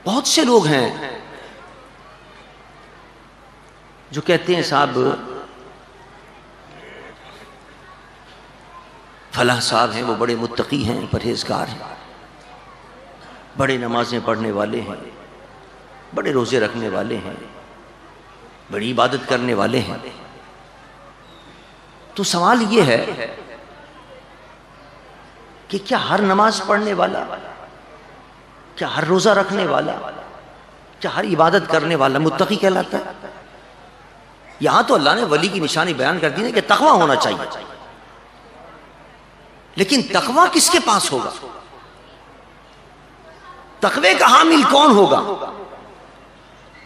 بہت سے لوگ ہیں جو کہتے ہیں صاحب فلاں صاحب ہیں، وہ بڑے متقی ہیں، پرہیزگار ہیں، بڑے نمازیں پڑھنے والے ہیں، بڑے روزے رکھنے والے ہیں، بڑی عبادت کرنے والے ہیں. تو سوال یہ ہے کہ کیا ہر نماز پڑھنے والا، کیا ہر روزہ رکھنے والا، کیا ہر عبادت کرنے والا متقی کہلاتا ہے؟ یہاں تو اللہ نے ولی کی نشانی بیان کر دی ہے کہ تقوی ہونا چاہیے، لیکن تقوی کس کے پاس ہوگا؟ تقوی کا حامل کون ہوگا؟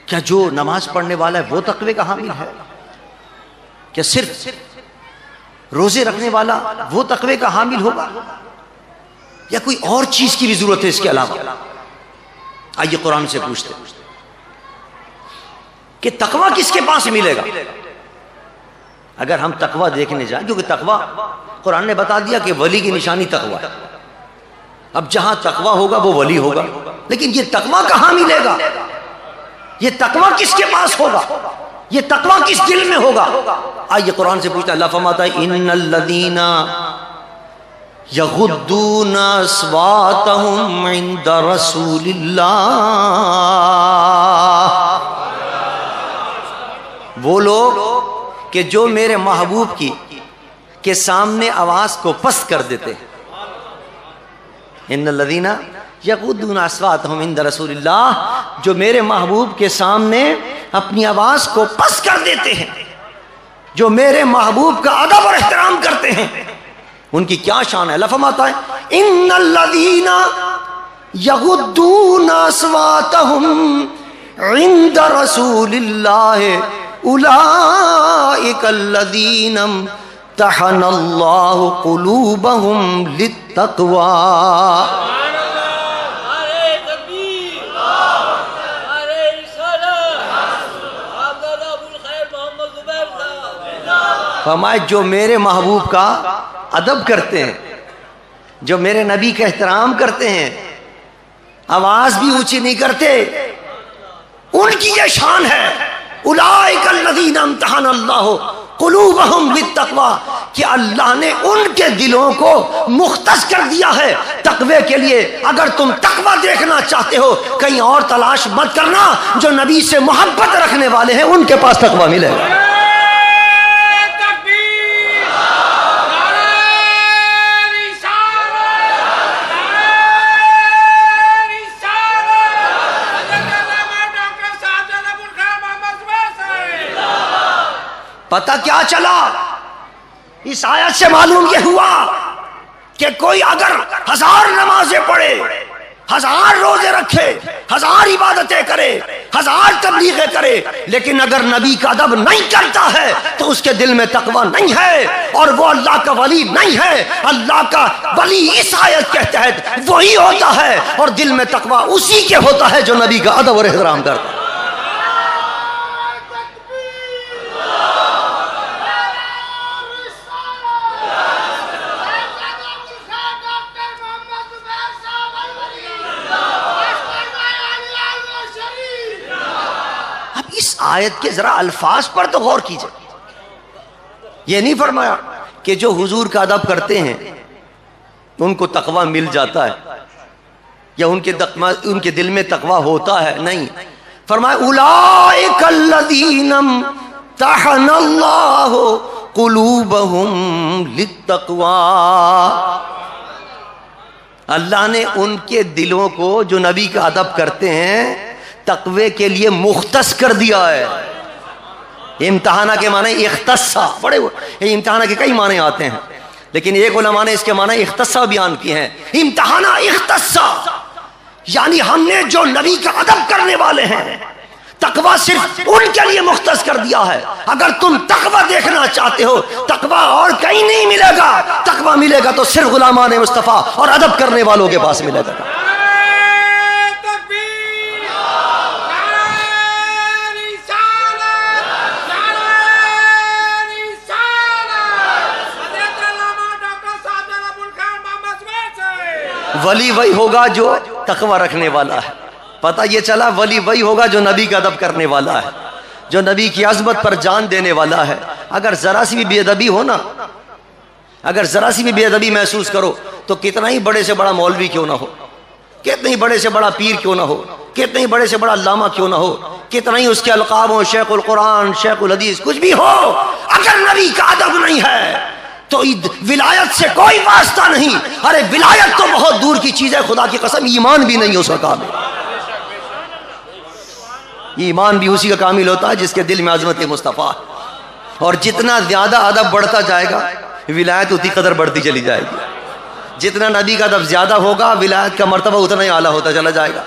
کیا جو نماز پڑھنے والا ہے وہ تقوی کا حامل ہے؟ کیا صرف روزے رکھنے والا وہ تقوی کا حامل ہوگا، یا کوئی اور چیز کی بھی ضرورت ہے اس کے علاوہ؟ آئیے قرآن سے پوچھتے ہیں کہ تقوی کس کے پاس ملے گا؟ اگر ہم تقوی دیکھنے جائیں، کیونکہ تقوی قرآن نے بتا دیا کہ ولی کی نشانی تقوی ہے. اب جہاں تقوی ہوگا وہ ولی ہوگا، لیکن یہ تقوی کہاں ملے گا؟ یہ تقوی کس کے پاس ہوگا؟ یہ تقوی کس دل میں ہوگا؟ آئیے قرآن سے پوچھتا ہے. اللہ فرماتا ہے ان الذین یغضون اصواتهم عند رسول اللہ، وہ لوگ کہ جو میرے محبوب کی کے سامنے آواز کو پست کر دیتے ہیں. ان الذین یغضون اصواتهم عند رسول اللہ، جو میرے محبوب کے سامنے اپنی آواز کو پست کر دیتے ہیں، جو میرے محبوب کا ادب اور احترام کرتے ہیں، ان کی کیا شان ہے؟ اللہ فرماتا ہے ان الذین یغضون اصواتهم عند رسول اللہ اولئک الذین امتحن اللہ قلوبهم للتقوی. فرمائے جو میرے محبوب کا ادب کرتے ہیں، جو میرے نبی کا احترام کرتے ہیں، آواز بھی اونچی نہیں کرتے، ان کی یہ شان ہے. اولئک الذین امتحن اللہ قلوبہم للتقوی، کہ اللہ نے ان کے دلوں کو مختص کر دیا ہے تقوی کے لیے. اگر تم تقوی دیکھنا چاہتے ہو کہیں اور تلاش مت کرنا، جو نبی سے محبت رکھنے والے ہیں ان کے پاس تقوی ملے گا. پتہ کیا چلا؟ اس آیت سے معلوم یہ ہوا کہ کوئی اگر 1000 نمازیں پڑھے، 1000 روزے رکھے، 1000 عبادتیں کرے، 1000 تبلیغیں کرے، لیکن اگر نبی کا ادب نہیں کرتا ہے تو اس کے دل میں تقوی نہیں ہے اور وہ اللہ کا ولی نہیں ہے. اللہ کا ولی اس آیت کے تحت وہی ہوتا ہے اور دل میں تقوی اسی کے ہوتا ہے جو نبی کا ادب اور احترام کرتا ہے. آیت کے ذرا الفاظ پر تو غور کیجئے. یہ نہیں فرمایا کہ جو حضور کا ادب کرتے ہیں ان کو تقوی مل جاتا ہے یا ان کے دل میں تقوی ہوتا ہے. نہیں، فرمایا اولئک الذین امتحن اللہ قلوبہم للتقوی. اللہ نے ان کے دلوں کو جو نبی کا ادب کرتے ہیں تقوی کے لیے مختص کر دیا ہے. امتحانہ کے معنی اختصہ، بڑے امتحانہ کے کئی معنی آتے ہیں، لیکن ایک علماء نے اس کے معنی اختصہ بیان کیے ہیں. امتحانہ اختصہ یعنی ہم نے جو نبی کا ادب کرنے والے ہیں تقوی صرف ان کے لیے مختص کر دیا ہے. اگر تم تقوی دیکھنا چاہتے ہو تقوی اور کہیں نہیں ملے گا. تقوی ملے گا تو صرف غلامان مصطفیٰ اور ادب کرنے والوں کے پاس ملے گا. ولی وہی ہوگا جو تقوی رکھنے والا ہے. پتہ یہ چلا ولی وہی ہوگا جو نبی کا ادب کرنے والا ہے، جو نبی کی عظمت پر جان دینے والا ہے۔ اگر ذرا سی بھی بے ادبی ہو نا، اگر ذرا سی بھی بے ادبی محسوس کرو تو کتنا ہی بڑے سے بڑا مولوی کیوں نہ ہو، کتنے ہی بڑے سے بڑا پیر کیوں نہ ہو، کتنے ہی بڑے سے بڑا علامہ کیوں نہ ہو، کتنا ہی اس کے القاب ہو، شیخ القرآن، شیخ الحدیث، کچھ بھی ہو، اگر نبی کا ادب نہیں ہے تو ولایت سے کوئی واسطہ نہیں۔ ارے ولایت تو بہت دور کی چیز ہے، خدا کی قسم ایمان بھی نہیں ہو سکا۔ ایمان بھی اسی کا کامل ہوتا ہے جس کے دل میں عظمت مصطفیٰ، اور جتنا زیادہ ادب بڑھتا جائے گا ولایت اتنی قدر بڑھتی چلی جائے گی۔ جتنا نبی کا ادب زیادہ ہوگا ولایت کا مرتبہ اتنا ہی اعلیٰ ہوتا چلا جائے گا۔